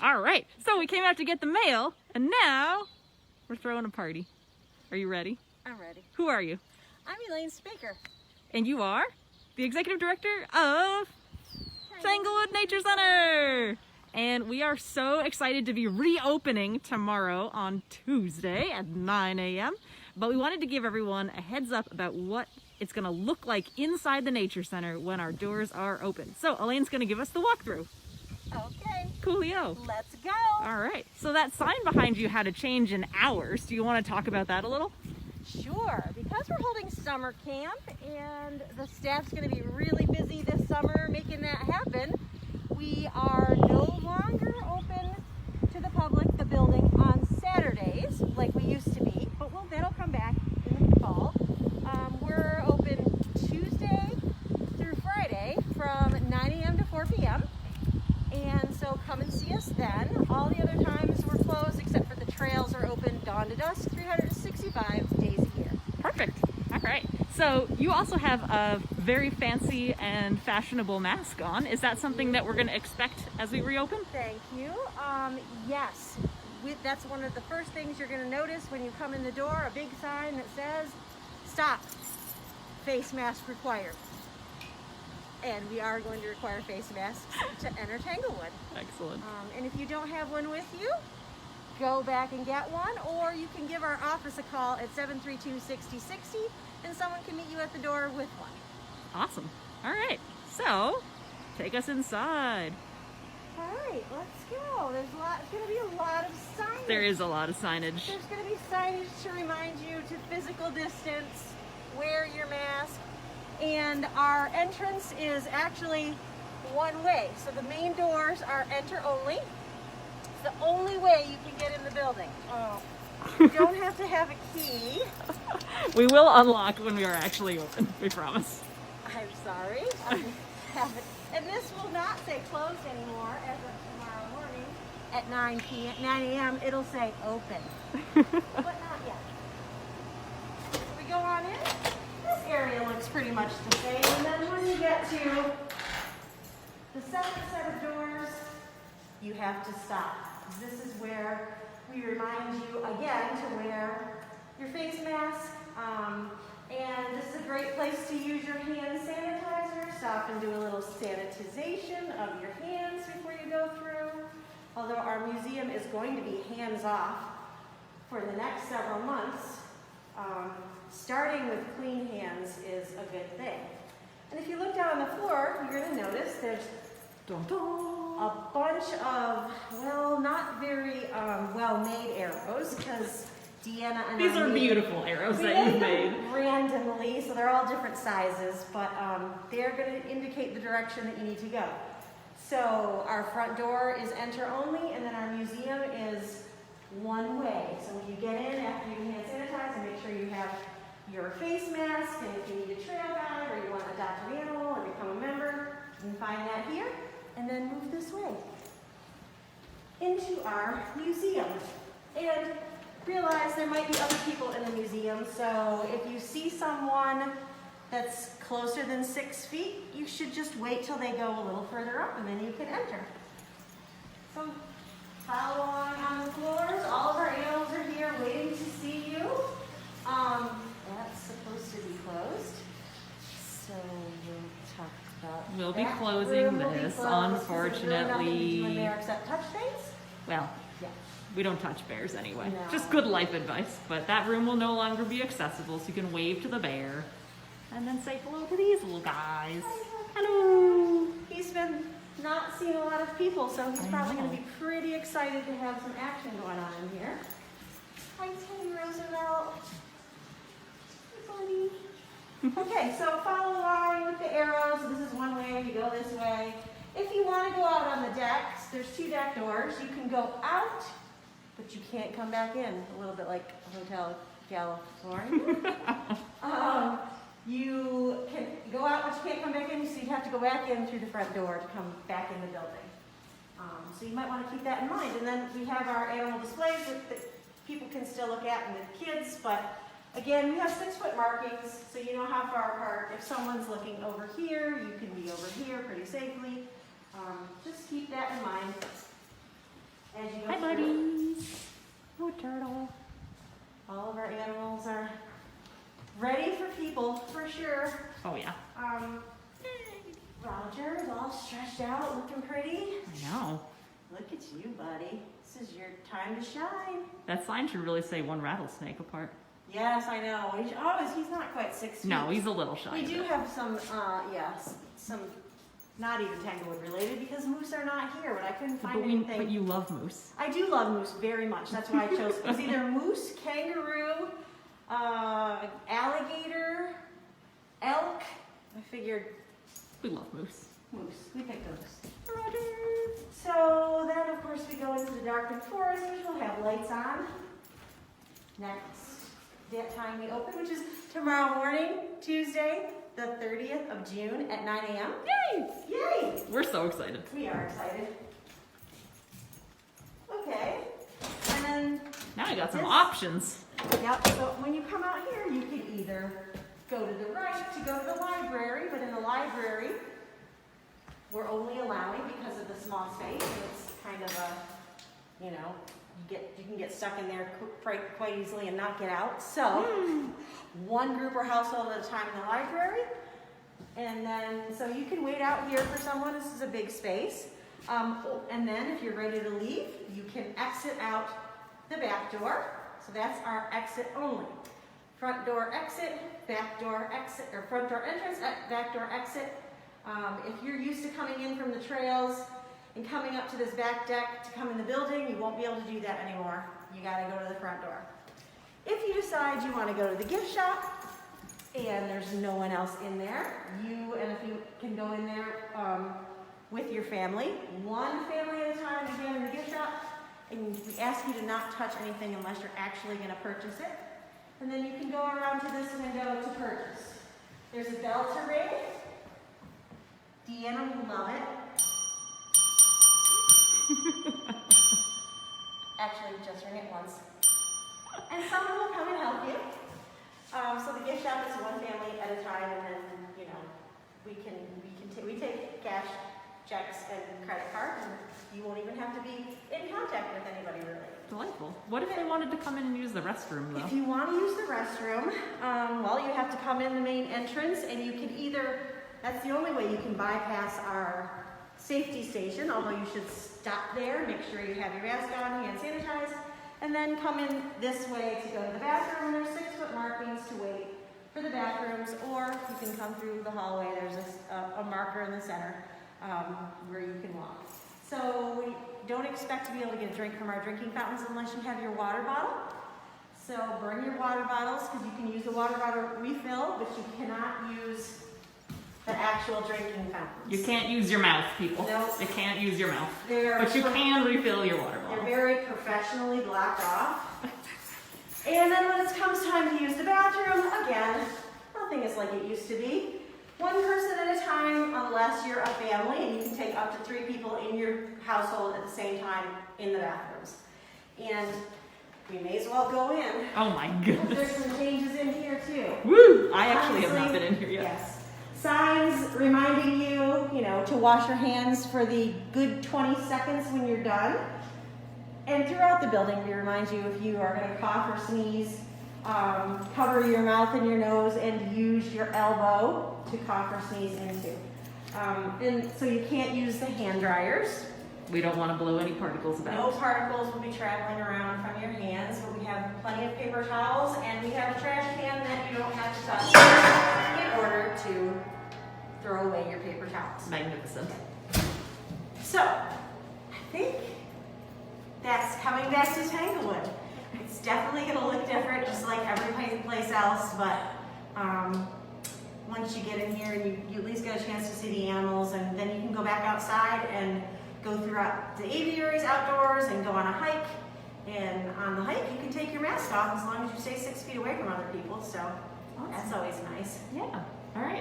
All right, so we came out to get the mail, and now we're throwing a party. Are you ready? I'm ready. Who are you? I'm Elaine Baker. And you are the executive director of Tanglewood Nature Center. And we are so excited to be reopening tomorrow on Tuesday at 9 a.m. But we wanted to give everyone a heads up about what it's going to look like inside the Nature Center when our doors are open. So Elaine's going to give us the walkthrough. Okay. Coolio. Let's go. All right. So that sign behind you had a change in hours. Do you want to talk about that a little? Sure. Because we're holding summer camp and the staff's going to be really busy this summer making that happen, we are no longer open to the public, the building, on Saturdays like we used to be, but that'll come back in the fall. We're open Tuesday through Friday from 9 a.m. to 4 p.m. And so come and see us then. All the other times we're closed except for the trails are open dawn to dusk 365 days a year. Perfect. All right. So you also have a very fancy and fashionable mask on. Is that something that we're going to expect as we reopen? Thank you. Yes. That's one of the first things you're going to notice when you come in the door, a big sign that says, "Stop. Face mask required." And we are going to require face masks to enter Tanglewood. Excellent. And if you don't have one with you, go back and get one, or you can give our office a call at 732-6060 and someone can meet you at the door with one. Awesome. All right. So take us inside. All right, let's go. There's going to be a lot of signage. There is a lot of signage. There's going to be signage to remind you to physical distance, wear your mask, and our entrance is actually one way. So the main doors are enter only. It's the only way you can get in the building. Oh, you don't have to have a key. We will unlock when we are actually open, we promise. I'm sorry. I have it. And this will not say closed anymore as of tomorrow morning at 9 a.m. It'll say open, but not yet. So we go on in. This area looks pretty much the same. And then when you get to the second set of doors, you have to stop. This is where we remind you again to wear your face mask. And this is a great place to use your hand sanitizer. Stop and do a little sanitization of your hands before you go through. Although our museum is going to be hands-off for the next several months, starting with clean hands is a good thing. And if you look down on the floor, you're going to notice there's a bunch of, well, not very well-made arrows, because Deanna and These are beautiful arrows that you've made. Randomly, so they're all different sizes, but they're going to indicate the direction that you need to go. So our front door is enter only, and then our museum is one way. So when you get in, after you hand sanitize, and make sure you have your face mask, and if you need a trail guide or you want to adopt an animal or become a member, you can find that here, and then move this way into our museum. And realize there might be other people in the museum, so if you see someone that's closer than 6 feet, you should just wait till they go a little further up and then you can enter. So follow along on the floors. All of our animals are here waiting to see you. That's supposed to be closed, so we'll talk about We'll be that. closing Room this, will be closed. unfortunately. There's really nothing to do in there except touch things. Well, Yeah. we don't touch bears anyway. No. Just good life advice. But that room will no longer be accessible, so you can wave to the bear and then say hello to these little guys. Hello. He's been not seeing a lot of people, so he's probably going to be pretty excited to have some action going on in here. Hi, Teddy Roosevelt. Hi, buddy. Okay, so follow along with the arrows. This is one way, you go this way. If you want to go out on the decks, there's 2 deck doors. You can go out, but you can't come back in. A little bit like Hotel California. You can go out, but you can't come back in, so you have to go back in through the front door to come back in the building. So you might want to keep that in mind. And then we have our animal displays that people can still look at, and the kids, but again, we have 6-foot markings, so you know how far apart. If someone's looking over here, you can be over here pretty safely. Just keep that in mind. cashed out, looking pretty. I know. Look at you, buddy. This is your time to shine. That sign should really say one rattlesnake apart. Yes, I know. He's not quite 6 feet. No, he's a little shy. We do have some, some not even Tanglewood related because moose are not here, but I couldn't find anything. But you love moose. I do love moose very much. That's why I chose it. It was either moose, kangaroo, alligator, elk. I figured We love moose. moose. We picked moose. Roger. So then, of course, we go into the darkened forest, which will have lights on. Next time we open, which is tomorrow morning, Tuesday, the 30th of June at 9 a.m. Yay! Yay! We're so excited. We are excited. Okay. And then, Now I got some options. yep, so when you come out here, you can either go to the right to go to the library, but in the library, we're only allowing, because of the small space, it's kind of a, you know, you can get stuck in there quite easily and not get out. So, one group or household at a time in the library. And then, so you can wait out here for someone. This is a big space. And then if you're ready to leave, you can exit out the back door. So that's our exit only. Front door exit, back door exit, or front door entrance, back door exit. If you're used to coming in from the trails and coming up to this back deck to come in the building, you won't be able to do that anymore. You gotta go to the front door. If you decide you wanna go to the gift shop and there's no one else in there, you can go in there with your family, one family at a time again in the gift shop, and we ask you to not touch anything unless you're actually gonna purchase it. And then you can go around to this window to purchase. There's a bell to ring. Deanna will love it. Actually, just ring it once. And someone will come and help you. So the gift shop is one family at a time, and then, you know, we take cash, checks, and credit cards, and you won't even have to be in contact with anybody really. Delightful. What if they wanted to come in and use the restroom, though? If you want to use the restroom, well, you have to come in the main entrance, and you can either, that's the only way you can bypass our safety station, although you should stop there, make sure you have your mask on, hand sanitized, and then come in this way to go to the bathroom. There's 6-foot markings to wait for the bathrooms, or you can come through the hallway. There's a marker in the center where you can walk. So we don't expect to be able to get a drink from our drinking fountains unless you have your water bottle. So bring your water bottles, because you can use the water bottle refill, but you cannot use the actual drinking fountains. You can't use your mouth, people. Nope. You can't use your mouth. But you can refill your water They're bottle. very professionally blocked off. And then when it comes time to use the bathroom, again, nothing is like it used to be. One person at a time, unless you're a family, and you can take up to 3 people in your household at the same time in the bathrooms. And we may as well go in. Oh my goodness. There's some changes in here too. Woo! I actually have not been in here yet. Yes. Signs reminding you, to wash your hands for the good 20 seconds when you're done. And throughout the building, we remind you if you are going to cough or sneeze, cover your mouth and your nose and use your elbow to cough or sneeze into. And so you can't use the hand dryers. We don't want to blow any particles about. No particles will be traveling around from your hands, but we have plenty of paper towels, and we have a trash can that you don't have to touch in order to throw away your paper towels. Magnificent. So, I think that's coming back to Tanglewood. It's definitely going to look different, just like every place else, but once you get in here, you at least get a chance to see the animals, and then you can go back outside and go throughout the aviaries outdoors and go on a hike. And on the hike, you can take your mask off as long as you stay 6 feet away from other people, so that's always nice. Yeah. All right.